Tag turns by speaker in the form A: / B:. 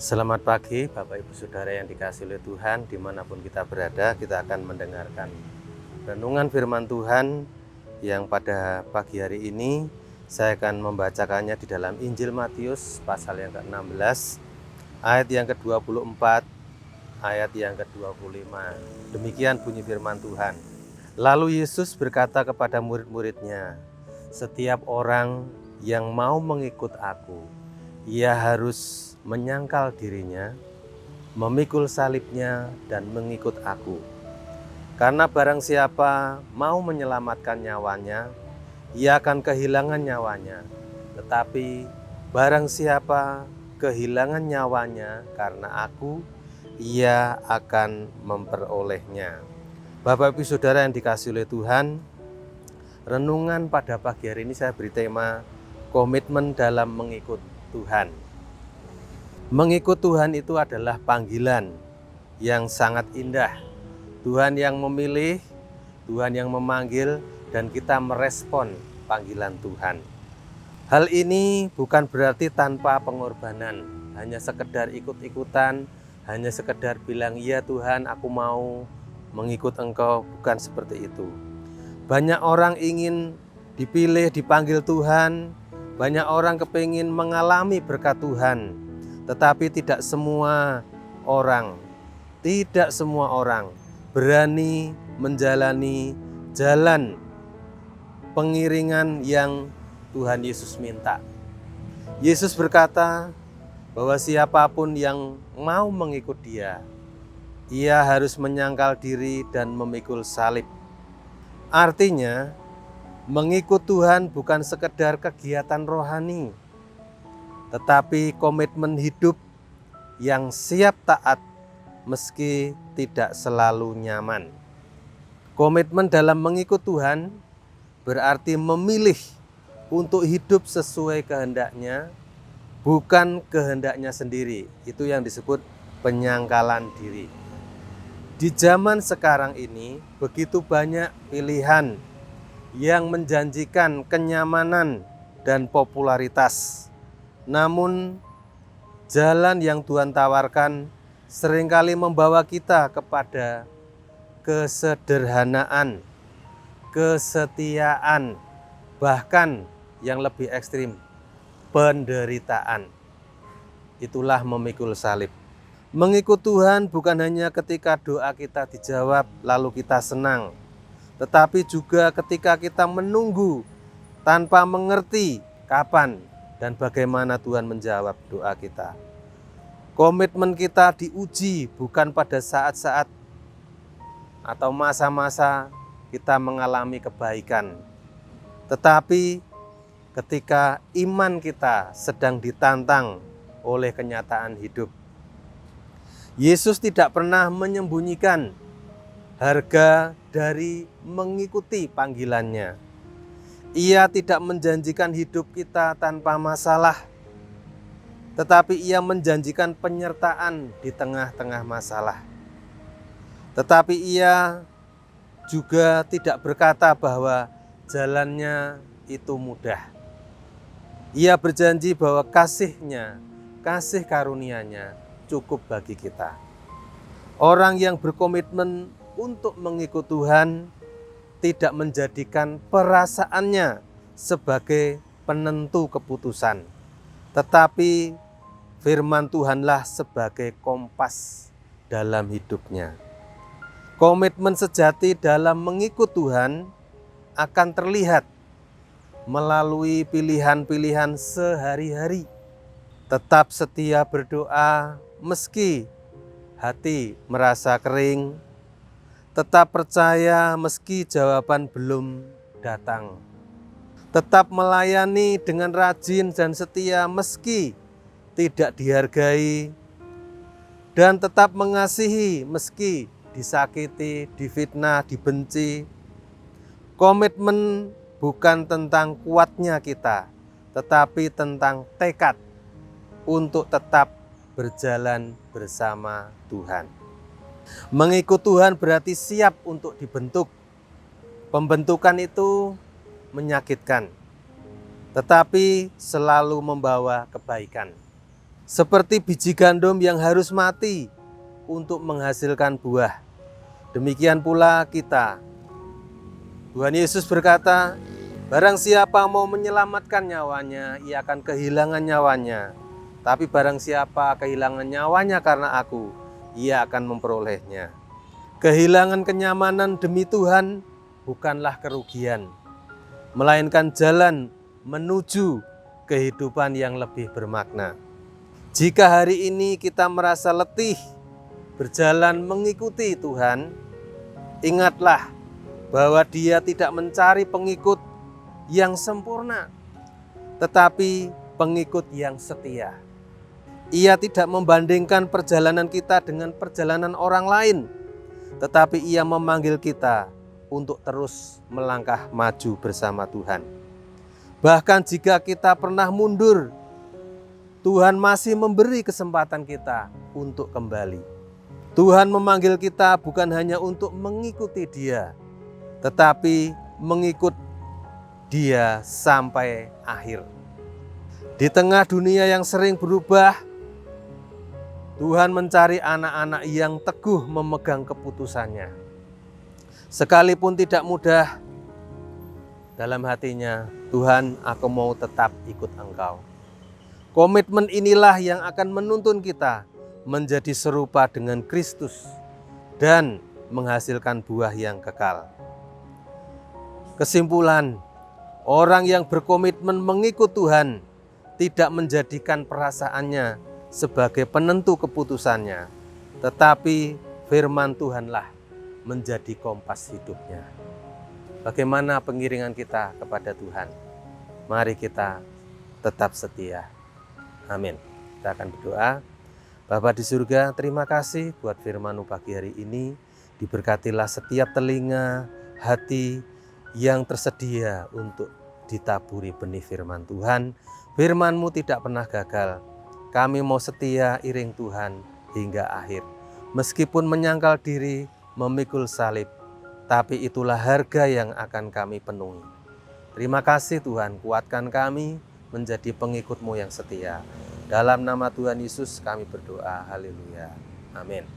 A: Selamat pagi Bapak Ibu Saudara yang dikasihi oleh Tuhan. Dimanapun kita berada, kita akan mendengarkan renungan firman Tuhan yang pada pagi hari ini saya akan membacakannya di dalam Injil Matius pasal yang ke-16 ayat yang ke-24 ayat yang ke-25. Demikian bunyi firman Tuhan. Lalu Yesus berkata kepada murid-muridnya, "Setiap orang yang mau mengikut aku, ia harus menyangkal dirinya, memikul salibnya, dan mengikut aku. Karena barang siapa mau menyelamatkan nyawanya, ia akan kehilangan nyawanya. Tetapi barang siapa kehilangan nyawanya karena aku, ia akan memperolehnya." Bapak Ibu Saudara yang dikasihi oleh Tuhan, renungan pada pagi hari ini saya beri tema komitmen dalam mengikut Tuhan. Mengikut Tuhan itu adalah panggilan yang sangat indah. Tuhan yang memilih, Tuhan yang memanggil, dan kita merespon panggilan Tuhan. Hal ini bukan berarti tanpa pengorbanan, hanya sekedar ikut-ikutan, hanya sekedar bilang, "Iya Tuhan, aku mau mengikut Engkau." Bukan seperti itu. Banyak orang ingin dipilih, dipanggil Tuhan, banyak orang kepingin mengalami berkat Tuhan. Tetapi tidak semua orang berani menjalani jalan pengiringan yang Tuhan Yesus minta. Yesus berkata bahwa siapapun yang mau mengikut Dia, ia harus menyangkal diri dan memikul salib. Artinya, mengikut Tuhan bukan sekedar kegiatan rohani, tetapi komitmen hidup yang siap taat meski tidak selalu nyaman. Komitmen dalam mengikut Tuhan berarti memilih untuk hidup sesuai kehendaknya, bukan kehendaknya sendiri. Itu yang disebut penyangkalan diri. Di zaman sekarang ini begitu banyak pilihan yang menjanjikan kenyamanan dan popularitas. Namun jalan yang Tuhan tawarkan seringkali membawa kita kepada kesederhanaan, kesetiaan, bahkan yang lebih ekstrim, penderitaan. Itulah memikul salib. Mengikut Tuhan bukan hanya ketika doa kita dijawab lalu kita senang, tetapi juga ketika kita menunggu tanpa mengerti kapan dan bagaimana Tuhan menjawab doa kita. Komitmen kita diuji bukan pada saat-saat atau masa-masa kita mengalami kebaikan, tetapi ketika iman kita sedang ditantang oleh kenyataan hidup. Yesus tidak pernah menyembunyikan harga dari mengikuti panggilannya. Ia tidak menjanjikan hidup kita tanpa masalah, tetapi Ia menjanjikan penyertaan di tengah-tengah masalah. Tetapi Ia juga tidak berkata bahwa jalannya itu mudah. Ia berjanji bahwa kasih-Nya, kasih karunia-Nya cukup bagi kita. Orang yang berkomitmen untuk mengikut Tuhan tidak menjadikan perasaannya sebagai penentu keputusan, tetapi firman Tuhanlah sebagai kompas dalam hidupnya. Komitmen sejati dalam mengikut Tuhan akan terlihat melalui pilihan-pilihan sehari-hari. Tetap setia berdoa meski hati merasa kering, tetap percaya meski jawaban belum datang. Tetap melayani dengan rajin dan setia meski tidak dihargai. Dan tetap mengasihi meski disakiti, difitnah, dibenci. Komitmen bukan tentang kuatnya kita, tetapi tentang tekad untuk tetap berjalan bersama Tuhan. Mengikut Tuhan berarti siap untuk dibentuk. Pembentukan itu menyakitkan, tetapi selalu membawa kebaikan. seperti biji gandum yang harus mati untuk menghasilkan buah. Demikian pula kita. Tuhan Yesus berkata, barang siapa mau menyelamatkan nyawanya, ia akan kehilangan nyawanya. Tapi barang siapa kehilangan nyawanya karena aku, ia akan memperolehnya. Kehilangan kenyamanan demi Tuhan bukanlah kerugian, melainkan jalan menuju kehidupan yang lebih bermakna. Jika hari ini kita merasa letih berjalan mengikuti Tuhan, ingatlah bahwa Dia tidak mencari pengikut yang sempurna, tetapi pengikut yang setia. Ia tidak membandingkan perjalanan kita dengan perjalanan orang lain, tetapi Ia memanggil kita untuk terus melangkah maju bersama Tuhan. Bahkan jika kita pernah mundur, Tuhan masih memberi kesempatan kita untuk kembali. Tuhan memanggil kita bukan hanya untuk mengikuti Dia, tetapi mengikut Dia sampai akhir. Di tengah dunia yang sering berubah, Tuhan mencari anak-anak yang teguh memegang keputusannya. Sekalipun tidak mudah, dalam hatinya, Tuhan, aku mau tetap ikut Engkau. Komitmen inilah yang akan menuntun kita menjadi serupa dengan Kristus dan menghasilkan buah yang kekal. Kesimpulan, orang yang berkomitmen mengikut Tuhan tidak menjadikan perasaannya sebagai penentu keputusannya, tetapi firman Tuhanlah menjadi kompas hidupnya. Bagaimana pengiringan kita kepada Tuhan? Mari kita tetap setia. Amin. Kita akan berdoa. Bapa di surga, terima kasih buat firman-Mu pagi hari ini. Diberkatilah setiap telinga, hati yang tersedia untuk ditaburi benih firman Tuhan. Firman-Mu tidak pernah gagal. Kami mau setia iring Tuhan hingga akhir. Meskipun menyangkal diri, memikul salib, tapi itulah harga yang akan kami penuhi. Terima kasih Tuhan, kuatkan kami menjadi pengikut-Mu yang setia. Dalam nama Tuhan Yesus kami berdoa. Haleluya. Amin.